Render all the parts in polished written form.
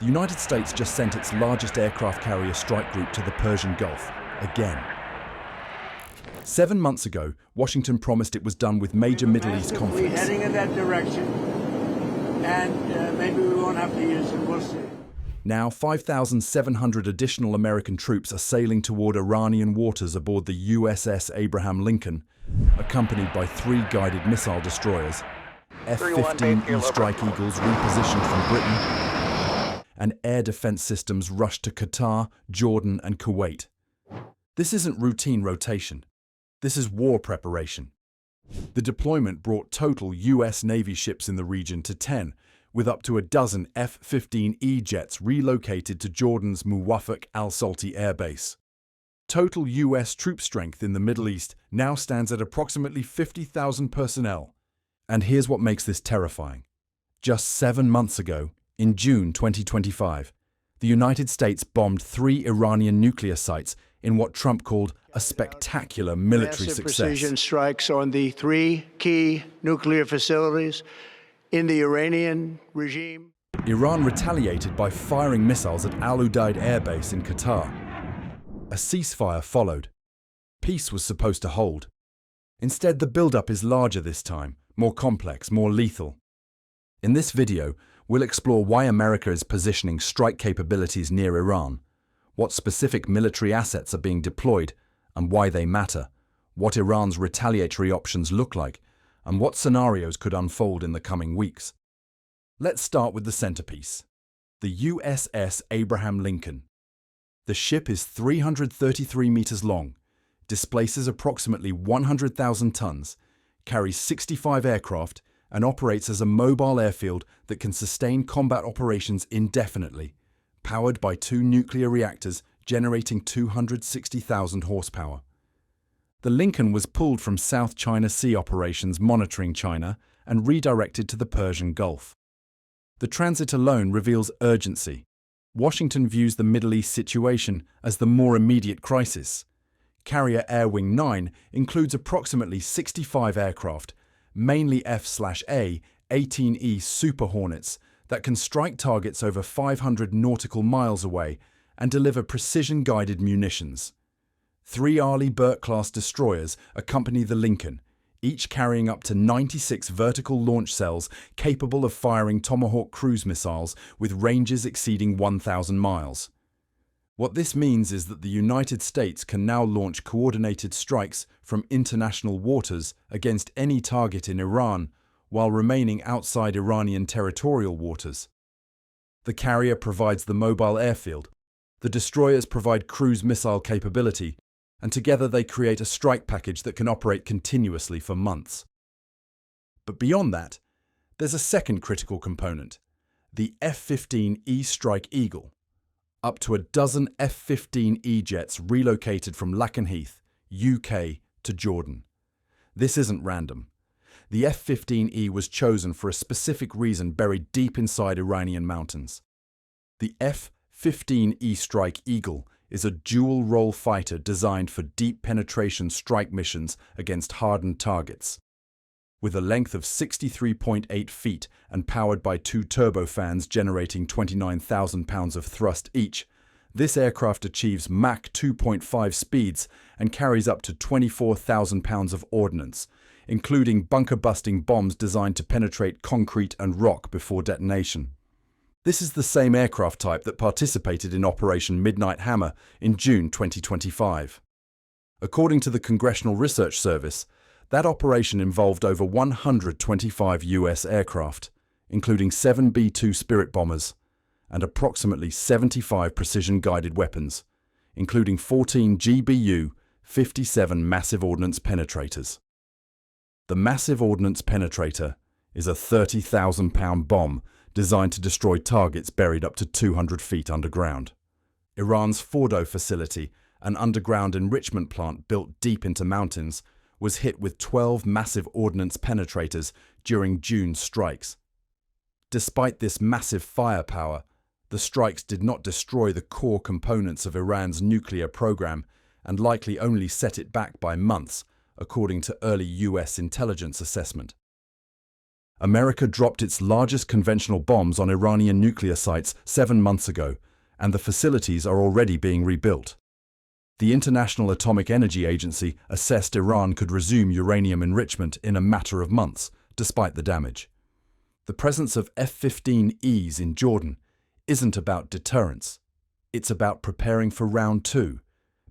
The United States just sent its largest aircraft carrier strike group to the Persian Gulf, again. 7 months ago, Washington promised it was done with major Middle East conflicts. Heading in that direction, and maybe we won't have to use it, we'll see. Now, 5,700 additional American troops are sailing toward Iranian waters aboard the USS Abraham Lincoln, accompanied by 3 guided missile destroyers, F-15E Strike Eagles repositioned from Britain, and air defense systems rushed to Qatar, Jordan, and Kuwait. This isn't routine rotation. This is war preparation. The deployment brought total US Navy ships in the region to 10, with up to a dozen F-15E jets relocated to Jordan's Muwafaq al-Salti Air Base. Total US troop strength in the Middle East now stands at approximately 50,000 personnel. And here's what makes this terrifying. Just 7 months ago, in June 2025, the United States bombed 3 Iranian nuclear sites in what Trump called a spectacular military success. Precision strikes on the 3 key nuclear facilities in the Iranian regime. Iran retaliated by firing missiles at Al Udeid Air Base in Qatar. A ceasefire followed. Peace was supposed to hold. Instead, the buildup is larger this time, more complex, more lethal. In this video, we'll explore why America is positioning strike capabilities near Iran, what specific military assets are being deployed and why they matter, what Iran's retaliatory options look like, and what scenarios could unfold in the coming weeks. Let's start with the centerpiece, the USS Abraham Lincoln. The ship is 333 meters long, displaces approximately 100,000 tons, carries 65 aircraft, and operates as a mobile airfield that can sustain combat operations indefinitely, powered by 2 nuclear reactors generating 260,000 horsepower. The Lincoln was pulled from South China Sea operations monitoring China and redirected to the Persian Gulf. The transit alone reveals urgency. Washington views the Middle East situation as the more immediate crisis. Carrier Air Wing 9 includes approximately 65 aircraft, mainly F/A 18E Super Hornets, that can strike targets over 500 nautical miles away and deliver precision-guided munitions. 3 Arleigh Burke-class destroyers accompany the Lincoln, each carrying up to 96 vertical launch cells capable of firing Tomahawk cruise missiles with ranges exceeding 1,000 miles. What this means is that the United States can now launch coordinated strikes from international waters against any target in Iran while remaining outside Iranian territorial waters. The carrier provides the mobile airfield, the destroyers provide cruise missile capability, and together they create a strike package that can operate continuously for months. But beyond that, there's a second critical component, the F-15E Strike Eagle. Up to a dozen F-15E jets relocated from Lakenheath, UK, to Jordan. This isn't random. The F-15E was chosen for a specific reason buried deep inside Iranian mountains. The F-15E Strike Eagle is a dual-role fighter designed for deep penetration strike missions against hardened targets. With a length of 63.8 feet and powered by 2 turbofans generating 29,000 pounds of thrust each, this aircraft achieves Mach 2.5 speeds and carries up to 24,000 pounds of ordnance, including bunker-busting bombs designed to penetrate concrete and rock before detonation. This is the same aircraft type that participated in Operation Midnight Hammer in June 2025. According to the Congressional Research Service, that operation involved over 125 US aircraft, including 7 B-2 Spirit bombers, and approximately 75 precision-guided weapons, including 14 GBU-57 massive ordnance penetrators. The Massive Ordnance Penetrator is a 30,000-pound bomb designed to destroy targets buried up to 200 feet underground. Iran's Fordo facility, an underground enrichment plant built deep into mountains, was hit with 12 massive ordnance penetrators during June's strikes. Despite this massive firepower, the strikes did not destroy the core components of Iran's nuclear program and likely only set it back by months, according to early US intelligence assessment. America dropped its largest conventional bombs on Iranian nuclear sites 7 months ago, and the facilities are already being rebuilt. The International Atomic Energy Agency assessed Iran could resume uranium enrichment in a matter of months, despite the damage. The presence of F-15Es in Jordan isn't about deterrence. It's about preparing for round 2,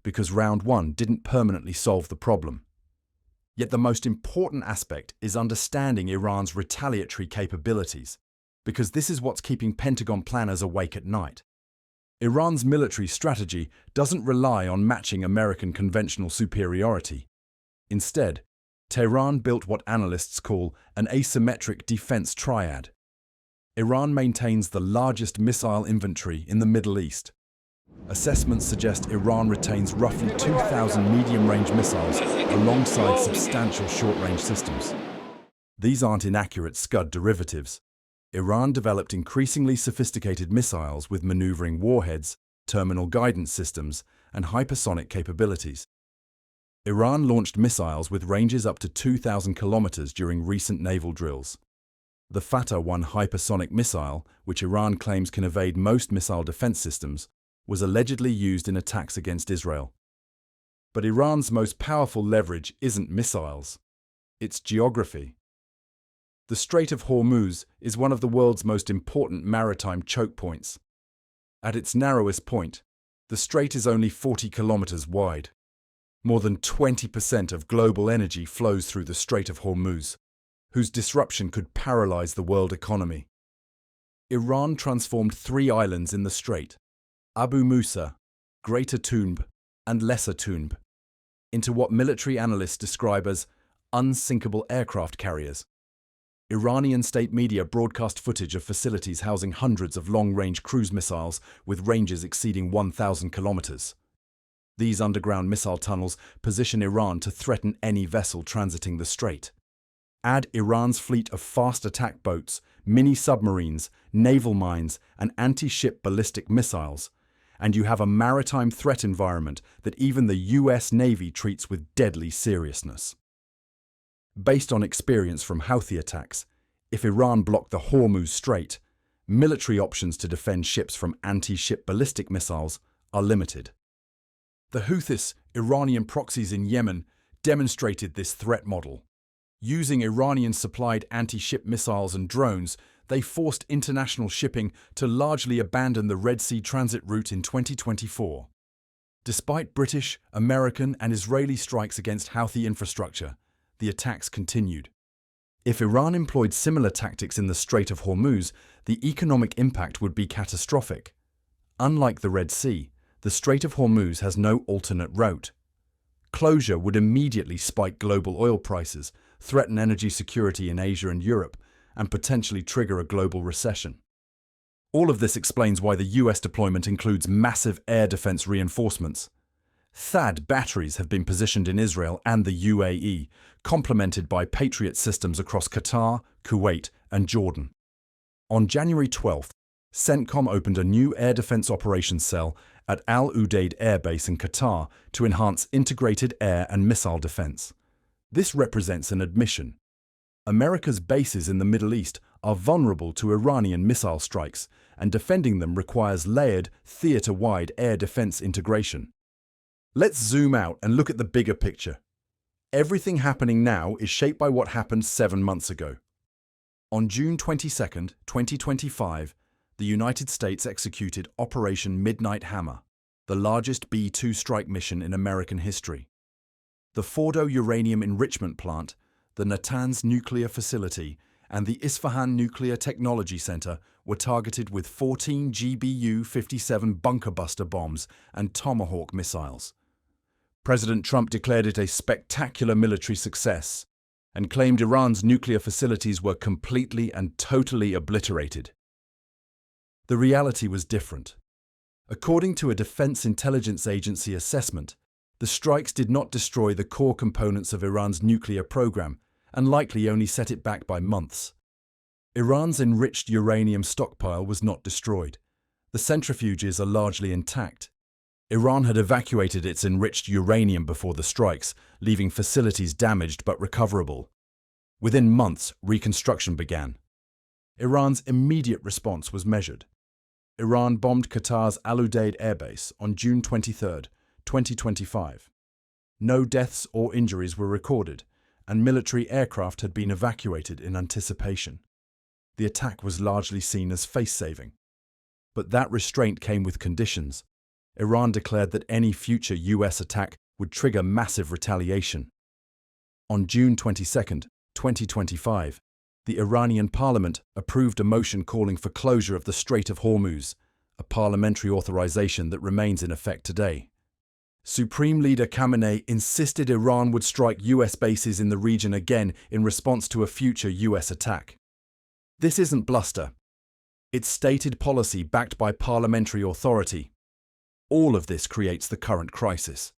because round 1 didn't permanently solve the problem. Yet the most important aspect is understanding Iran's retaliatory capabilities, because this is what's keeping Pentagon planners awake at night. Iran's military strategy doesn't rely on matching American conventional superiority. Instead, Tehran built what analysts call an asymmetric defense triad. Iran maintains the largest missile inventory in the Middle East. Assessments suggest Iran retains roughly 2,000 medium-range missiles alongside substantial short-range systems. These aren't inaccurate Scud derivatives. Iran developed increasingly sophisticated missiles with maneuvering warheads, terminal guidance systems, and hypersonic capabilities. Iran launched missiles with ranges up to 2,000 kilometers during recent naval drills. The Fatah-1 hypersonic missile, which Iran claims can evade most missile defense systems, was allegedly used in attacks against Israel. But Iran's most powerful leverage isn't missiles. It's geography. The Strait of Hormuz is one of the world's most important maritime choke points. At its narrowest point, the strait is only 40 kilometers wide. More than 20% of global energy flows through the Strait of Hormuz, whose disruption could paralyze the world economy. Iran transformed 3 islands in the strait, Abu Musa, Greater Tunb, and Lesser Tunb, into what military analysts describe as unsinkable aircraft carriers. Iranian state media broadcast footage of facilities housing hundreds of long-range cruise missiles with ranges exceeding 1,000 kilometers. These underground missile tunnels position Iran to threaten any vessel transiting the strait. Add Iran's fleet of fast attack boats, mini-submarines, naval mines, and anti-ship ballistic missiles, and you have a maritime threat environment that even the US Navy treats with deadly seriousness. Based on experience from Houthi attacks, if Iran blocked the Hormuz Strait, military options to defend ships from anti-ship ballistic missiles are limited. The Houthis, Iranian proxies in Yemen, demonstrated this threat model. Using Iranian-supplied anti-ship missiles and drones, they forced international shipping to largely abandon the Red Sea transit route in 2024. Despite British, American, and Israeli strikes against Houthi infrastructure, the attacks continued. If Iran employed similar tactics in the Strait of Hormuz, the economic impact would be catastrophic. Unlike the Red Sea, the Strait of Hormuz has no alternate route. Closure would immediately spike global oil prices, threaten energy security in Asia and Europe, and potentially trigger a global recession. All of this explains why the US deployment includes massive air defense reinforcements. THAAD batteries have been positioned in Israel and the UAE, complemented by Patriot systems across Qatar, Kuwait, and Jordan. On January 12th, CENTCOM opened a new air defense operations cell at Al Udeid Air Base in Qatar to enhance integrated air and missile defense. This represents an admission. America's bases in the Middle East are vulnerable to Iranian missile strikes, and defending them requires layered, theater-wide air defense integration. Let's zoom out and look at the bigger picture. Everything happening now is shaped by what happened 7 months ago. On June 22, 2025, the United States executed Operation Midnight Hammer, the largest B-2 strike mission in American history. The Fordo uranium enrichment plant, the Natanz nuclear facility, and the Isfahan Nuclear Technology Center were targeted with 14 GBU-57 bunker buster bombs and Tomahawk missiles. President Trump declared it a spectacular military success and claimed Iran's nuclear facilities were completely and totally obliterated. The reality was different. According to a Defense Intelligence Agency assessment, the strikes did not destroy the core components of Iran's nuclear program and likely only set it back by months. Iran's enriched uranium stockpile was not destroyed. The centrifuges are largely intact. Iran had evacuated its enriched uranium before the strikes, leaving facilities damaged but recoverable. Within months, reconstruction began. Iran's immediate response was measured. Iran bombed Qatar's Al Udeid airbase on June 23, 2025. No deaths or injuries were recorded, and military aircraft had been evacuated in anticipation. The attack was largely seen as face-saving. But that restraint came with conditions. Iran declared that any future US attack would trigger massive retaliation. On June 22, 2025, the Iranian parliament approved a motion calling for closure of the Strait of Hormuz, a parliamentary authorization that remains in effect today. Supreme Leader Khamenei insisted Iran would strike US bases in the region again in response to a future US attack. This isn't bluster. It's stated policy backed by parliamentary authority. All of this creates the current crisis.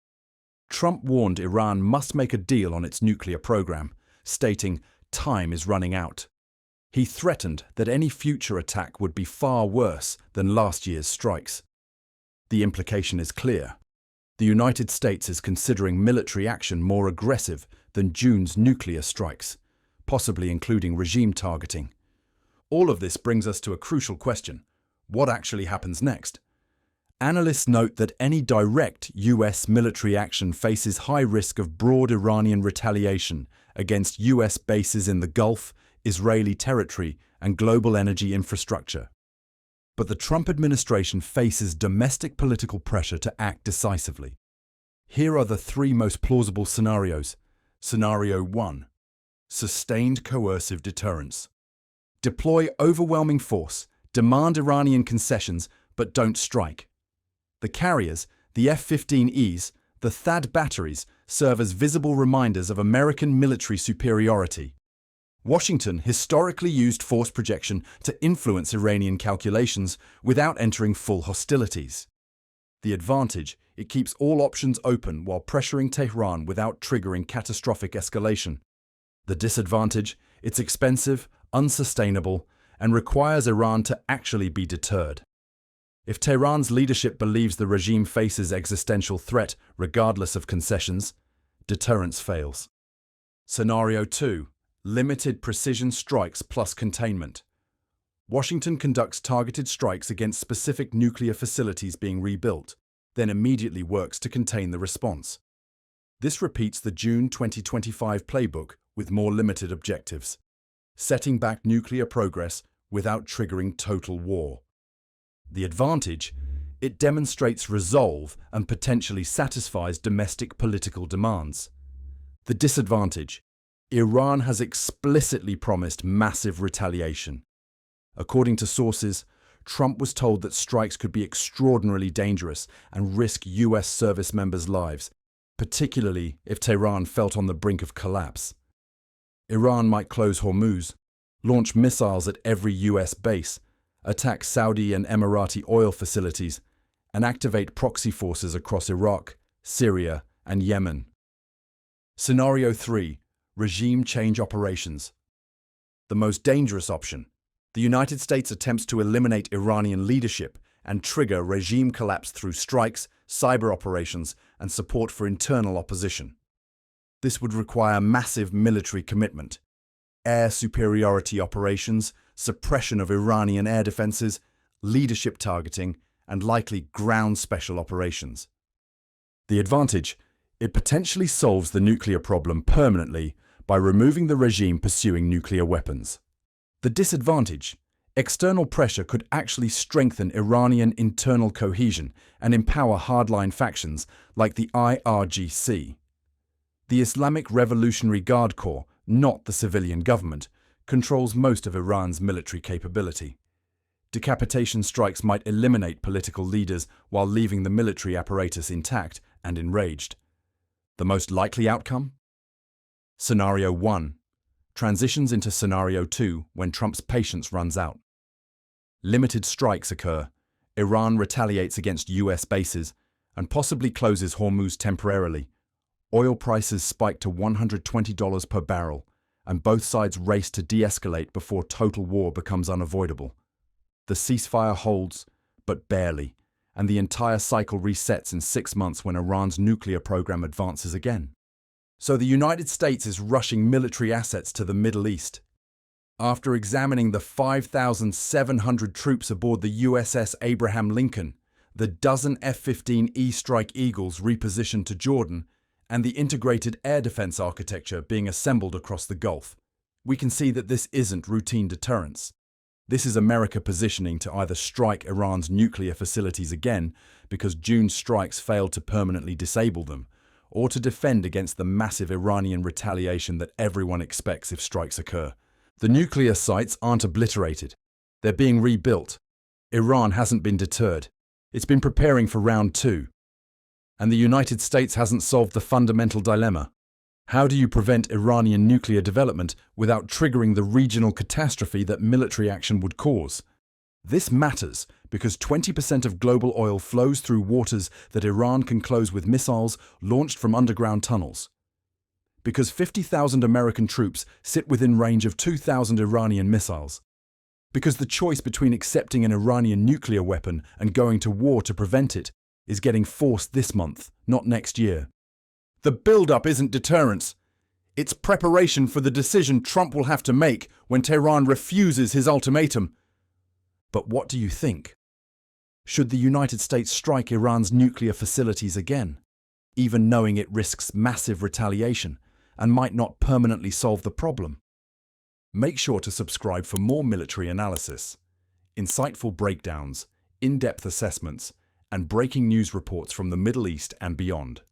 Trump warned Iran must make a deal on its nuclear program, stating, "Time is running out." He threatened that any future attack would be far worse than last year's strikes. The implication is clear. The United States is considering military action more aggressive than June's nuclear strikes, possibly including regime targeting. All of this brings us to a crucial question: what actually happens next? Analysts note that any direct US military action faces high risk of broad Iranian retaliation against US bases in the Gulf, Israeli territory, and global energy infrastructure. But the Trump administration faces domestic political pressure to act decisively. Here are the three most plausible scenarios. Scenario 1. Sustained coercive deterrence. Deploy overwhelming force, demand Iranian concessions, but don't strike. The carriers, the F-15Es, the THAAD batteries, serve as visible reminders of American military superiority. Washington historically used force projection to influence Iranian calculations without entering full hostilities. The advantage: it keeps all options open while pressuring Tehran without triggering catastrophic escalation. The disadvantage: it's expensive, unsustainable, and requires Iran to actually be deterred. If Tehran's leadership believes the regime faces existential threat regardless of concessions, deterrence fails. Scenario 2. Limited precision strikes plus containment. Washington conducts targeted strikes against specific nuclear facilities being rebuilt, then immediately works to contain the response. This repeats the June 2025 playbook with more limited objectives, setting back nuclear progress without triggering total war. The advantage: it demonstrates resolve and potentially satisfies domestic political demands. The disadvantage: Iran has explicitly promised massive retaliation. According to sources, Trump was told that strikes could be extraordinarily dangerous and risk US service members' lives, particularly if Tehran felt on the brink of collapse. Iran might close Hormuz, launch missiles at every US base, attack Saudi and Emirati oil facilities, and activate proxy forces across Iraq, Syria, and Yemen. Scenario 3. Regime change operations. The most dangerous option: the United States attempts to eliminate Iranian leadership and trigger regime collapse through strikes, cyber operations, and support for internal opposition. This would require massive military commitment: air superiority operations, suppression of Iranian air defenses, leadership targeting, and likely ground special operations. The advantage: it potentially solves the nuclear problem permanently by removing the regime pursuing nuclear weapons. The disadvantage: external pressure could actually strengthen Iranian internal cohesion and empower hardline factions like the IRGC. The Islamic Revolutionary Guard Corps, not the civilian government, controls most of Iran's military capability. Decapitation strikes might eliminate political leaders while leaving the military apparatus intact and enraged. The most likely outcome? Scenario 1. Transitions into Scenario 2 when Trump's patience runs out. Limited strikes occur, Iran retaliates against US bases, and possibly closes Hormuz temporarily. Oil prices spike to $120 per barrel, and both sides race to de-escalate before total war becomes unavoidable. The ceasefire holds, but barely, and the entire cycle resets in 6 months when Iran's nuclear program advances again. So the United States is rushing military assets to the Middle East. After examining the 5,700 troops aboard the USS Abraham Lincoln, the dozen F-15E Strike Eagles repositioned to Jordan, and the integrated air defense architecture being assembled across the Gulf, we can see that this isn't routine deterrence. This is America positioning to either strike Iran's nuclear facilities again because June's strikes failed to permanently disable them, or to defend against the massive Iranian retaliation that everyone expects if strikes occur. The nuclear sites aren't obliterated. They're being rebuilt. Iran hasn't been deterred. It's been preparing for round two. And the United States hasn't solved the fundamental dilemma. How do you prevent Iranian nuclear development without triggering the regional catastrophe that military action would cause? This matters because 20% of global oil flows through waters that Iran can close with missiles launched from underground tunnels. Because 50,000 American troops sit within range of 2,000 Iranian missiles. Because the choice between accepting an Iranian nuclear weapon and going to war to prevent it is getting forced this month, not next year. The build-up isn't deterrence. It's preparation for the decision Trump will have to make when Tehran refuses his ultimatum. But what do you think? Should the United States strike Iran's nuclear facilities again, even knowing it risks massive retaliation and might not permanently solve the problem? Make sure to subscribe for more military analysis, insightful breakdowns, in-depth assessments, and breaking news reports from the Middle East and beyond.